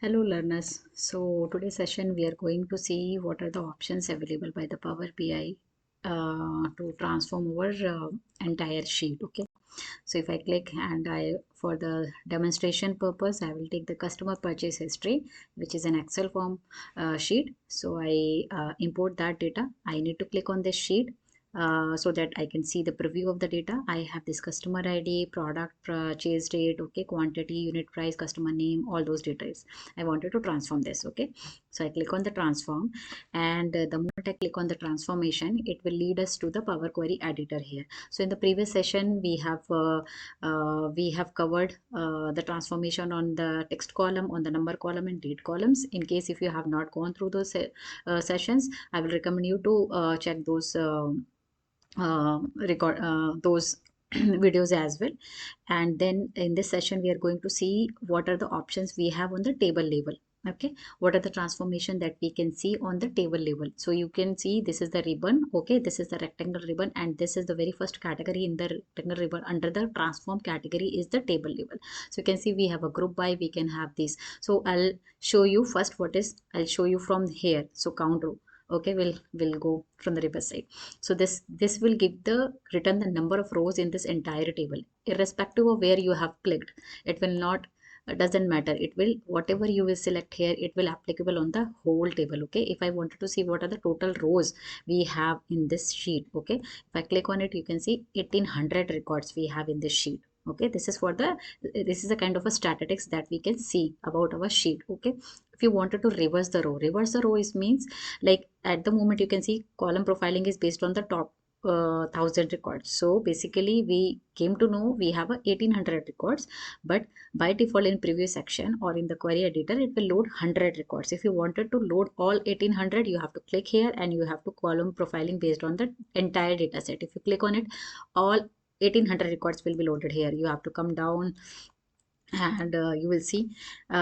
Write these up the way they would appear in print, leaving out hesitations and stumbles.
Hello learners. So today's session we are going to see what are the options available by the Power BI to transform our entire sheet. Okay. So if I click and I for the demonstration purpose I will take the customer purchase history, which is an Excel form sheet. So I import that data. I need to click on this sheet so that I can see the preview of the data. I have this customer ID, product purchase date, okay, quantity, unit price, customer name, all those details. I wanted to transform this, okay. So I click on the transform, and the moment I click on the transformation, it will lead us to the Power Query editor here. So in the previous session, we have covered the transformation on the text column, on the number column, and date columns. In case if you have not gone through those sessions, I will recommend you to check those record those videos as well. And then in this session we are going to see what are the options we have on the table level. Okay, what are the transformation that we can see on the table level? So you can see this is the ribbon, okay, this is the rectangle ribbon, and this is the very first category in the rectangle ribbon. Under the transform category is the table level. So you can see we have a group by, we can have this. So I'll show you first what is, I'll show you from here. So count row, okay, we'll go from the reverse side. So this will give the return the number of rows in this entire table, irrespective of where you have clicked. It will not doesn't matter, it will whatever you will select here, it will applicable on the whole table. Okay, if I wanted to see what are the total rows we have in this sheet, okay, if I click on it, you can see 1800 records we have in this sheet. Okay, this is for the, this is a kind of a statistics that we can see about our sheet. Okay, if you wanted to reverse the row is means, like at the moment you can see column profiling is based on the top 1000 records. So basically we came to know we have a 1800 records, but by default in previous section or in the query editor it will load 100 records. If you wanted to load all 1800, you have to click here and you have to column profiling based on the entire data set. If you click on it, all 1800 records will be loaded here. You have to come down and you will see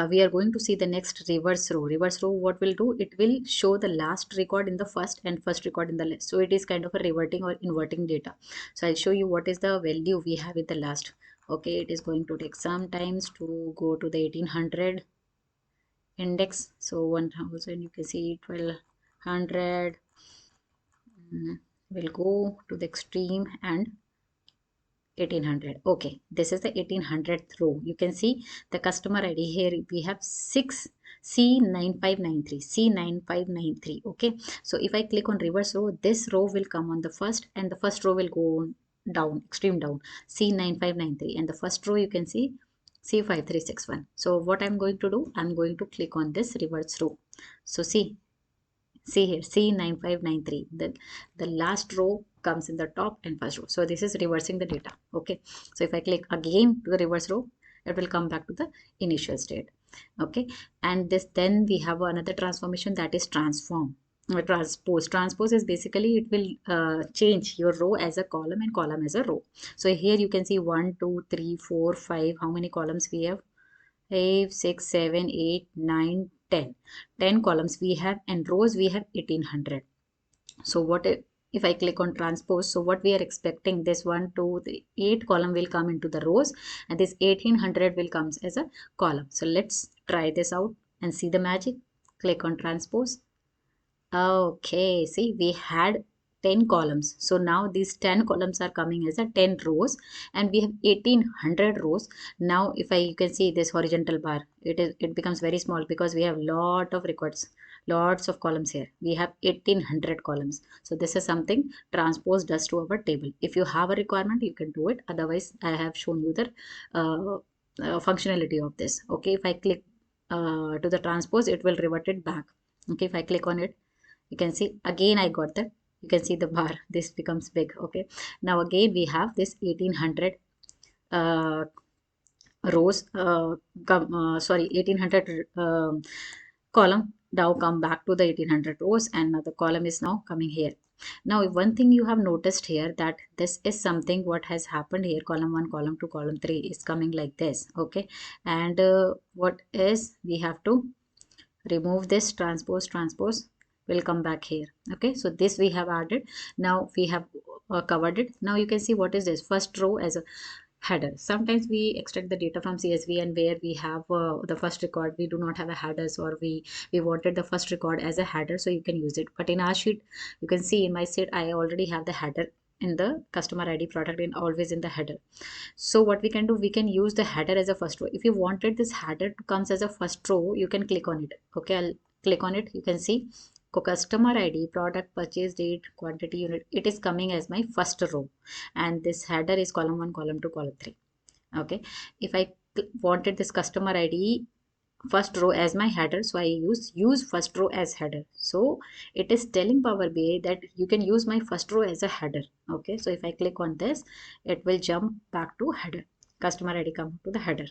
we are going to see the next reverse row. What will do, it will show the last record in the first and first record in the list. So it is kind of a reverting or inverting data. So I'll show you what is the value we have in the last. Okay, it is going to take some times to go to the 1800 index. So 1000, you can see 1200 will go to the extreme and 1800. Okay, this is the 1800th row. You can see the customer ID here. We have 6 C9593, C9593. Okay, so if I click on reverse row, this row will come on the first, and the first row will go down, extreme down, C9593, and the first row you can see C5361. So what I'm going to do, I'm going to click on this reverse row. So see here, C9593, the last row comes in the top and first row. So this is reversing the data. Okay, so if I click again to the reverse row, it will come back to the initial state. Okay, and this, then we have another transformation, that is transform. Transpose is basically it will change your row as a column and column as a row. So here you can see 1 2 3 4 5, how many columns we have? 5 6 7 8 9 10. 10 columns we have, and rows we have 1800. So what if I click on transpose? So what we are expecting, this 1 2 3, 8 column will come into the rows, and this 1800 will comes as a column. So let's try this out and see the magic. Click on transpose. Okay, see, we had 10 columns. So now these 10 columns are coming as a 10 rows, and we have 1800 rows. Now if I, you can see this horizontal bar, it becomes very small because we have lot of records, lots of columns here. We have 1800 columns. So this is something transpose does to our table. If you have a requirement, you can do it. Otherwise, I have shown you the functionality of this. Okay, if I click to the transpose, it will revert it back. Okay, if I click on it, you can see again I got that, you can see the bar, this becomes big. Okay, now again we have this 1800 uh, rows sorry, 1800 column now come back to the 1800 rows, and now the column is now coming here. Now one thing you have noticed here, that this is something what has happened here, column 1 column 2 column 3 is coming like this. Okay, and what is, we have to remove this transpose will come back here. Okay, so this we have added. Now we have covered it. Now you can see what is this first row as a header. Sometimes we extract the data from CSV, and where we have the first record, we do not have a headers, or we wanted the first record as a header, so you can use it. But in our sheet, you can see in my sheet I already have the header in the customer ID product in always in the header. So what we can do, we can use the header as a first row. If you wanted this header to comes as a first row, you can click on it. Okay, I'll click on it. You can see customer ID, product, purchase date, quantity, unit. It is coming as my first row, and this header is column 1, column 2, column 3. Okay, if I wanted this customer ID first row as my header, so I use first row as header. So it is telling Power BI that you can use my first row as a header. Okay, so if I click on this, it will jump back to header. Customer ID come to the header.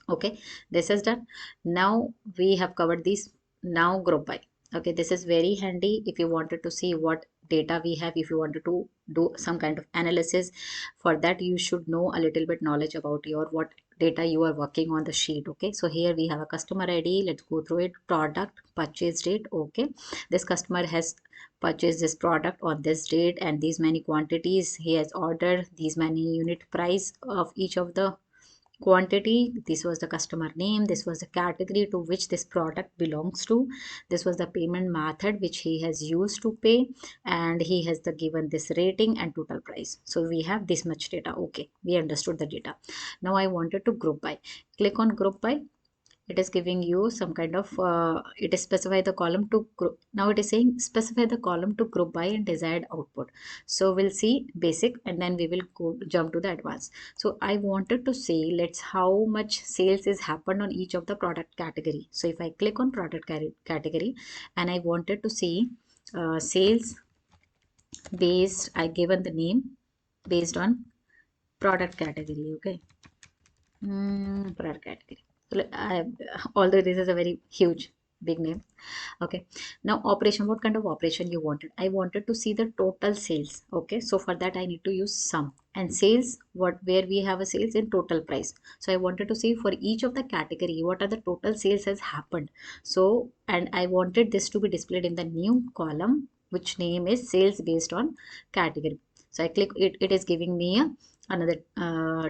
Okay, this is done. Now we have covered these. Now group by. Okay, this is very handy if you wanted to see what data we have. If you wanted to do some kind of analysis, for that you should know a little bit knowledge about your what data you are working on the sheet. Okay, so here we have a customer ID. Let's go through it. Product, purchase date. Okay, this customer has purchased this product on this date, and these many quantities he has ordered, these many unit price of each of the quantity. This was the customer name, this was the category to which this product belongs to, this was the payment method which he has used to pay, and he has the given this rating and total price. So we have this much data. Okay, we understood the data. Now I wanted to group by. Click on group by. It is giving you some kind of it is specify the column to group. Now it is saying specify the column to group by and desired output. So we'll see basic, and then we will go jump to the advanced. So I wanted to see, let's how much sales is happened on each of the product category. So if I click on product category, and I wanted to see sales based, I given the name based on product category. Okay, product category. So although this is a very huge big name. Okay, now operation, what kind of operation you wanted? I wanted to see the total sales. Okay, so for that I need to use sum, and sales, what where we have a sales in total price. So I wanted to see for each of the category what are the total sales has happened. So, and I wanted this to be displayed in the new column which name is sales based on category. So I click it, it is giving me a another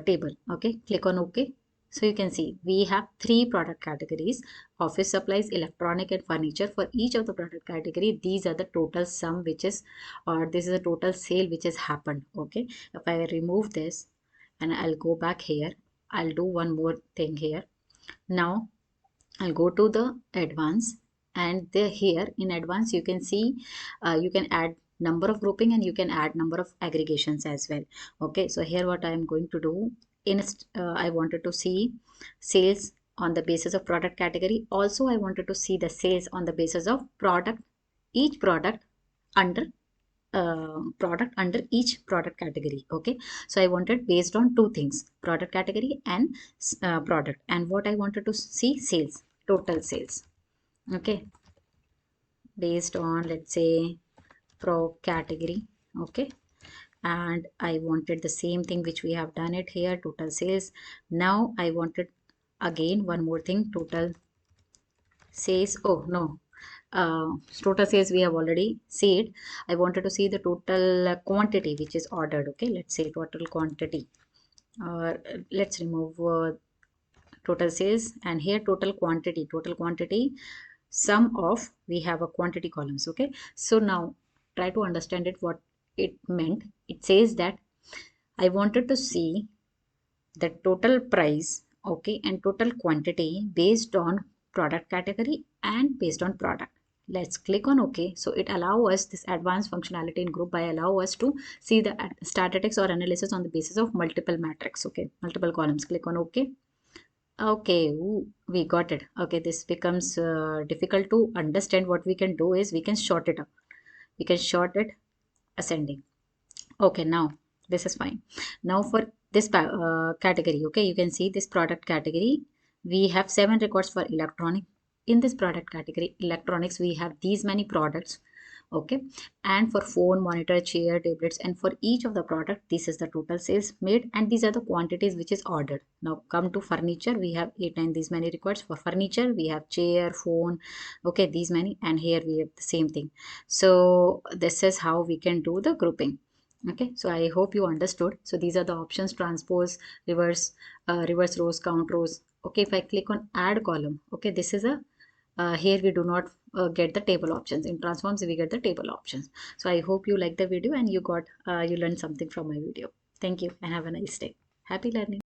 table. Okay, click on OK. So you can see we have three product categories: office supplies, electronic, and furniture. For each of the product category, these are the total sum which is, or this is the total sale which has happened. Okay, if I remove this and I'll go back here, I'll do one more thing here. Now I'll go to the advanced, and there here in advanced you can see you can add number of grouping, and you can add number of aggregations as well. Okay, so here what I am going to do, in I wanted to see sales on the basis of product category. Also I wanted to see the sales on the basis of product, each product under product under each product category. Okay, so I wanted based on two things, product category and product, and what I wanted to see sales, total sales. Okay, based on, let's say, pro category. Okay, and I wanted the same thing which we have done it here, total sales. Now I wanted again one more thing, total sales. Oh no, total sales we have already seen. I wanted to see the total quantity which is ordered. Okay, let's say total quantity, let's remove total sales, and here total quantity, sum of, we have a quantity columns. Okay, so now try to understand it, what it meant. It says that I wanted to see the total price, okay, and total quantity based on product category and based on product. Let's click on OK. So it allow us this advanced functionality in group by, allow us to see the statistics or analysis on the basis of multiple matrix. Okay, multiple columns. Click on OK. Okay, ooh, we got it. Okay, this becomes difficult to understand. What we can do is we can short it up. We can short it ascending. Okay, now this is fine. Now for this category, okay, you can see this product category, we have 7 records for electronic. In this product category electronics, we have these many products. Okay, and for phone, monitor, chair, tablets, and for each of the product, this is the total sales made, and these are the quantities which is ordered. Now come to furniture, we have 8 and these many records for furniture. We have chair, phone, okay, these many, and here we have the same thing. So this is how we can do the grouping. Okay, so I hope you understood. So these are the options: transpose, reverse, reverse rows, count rows. Okay, if I click on add column, okay, this is a here we do not get the table options. In transforms we get the table options. So I hope you like the video and you learned something from my video. Thank you and have a nice day. Happy learning.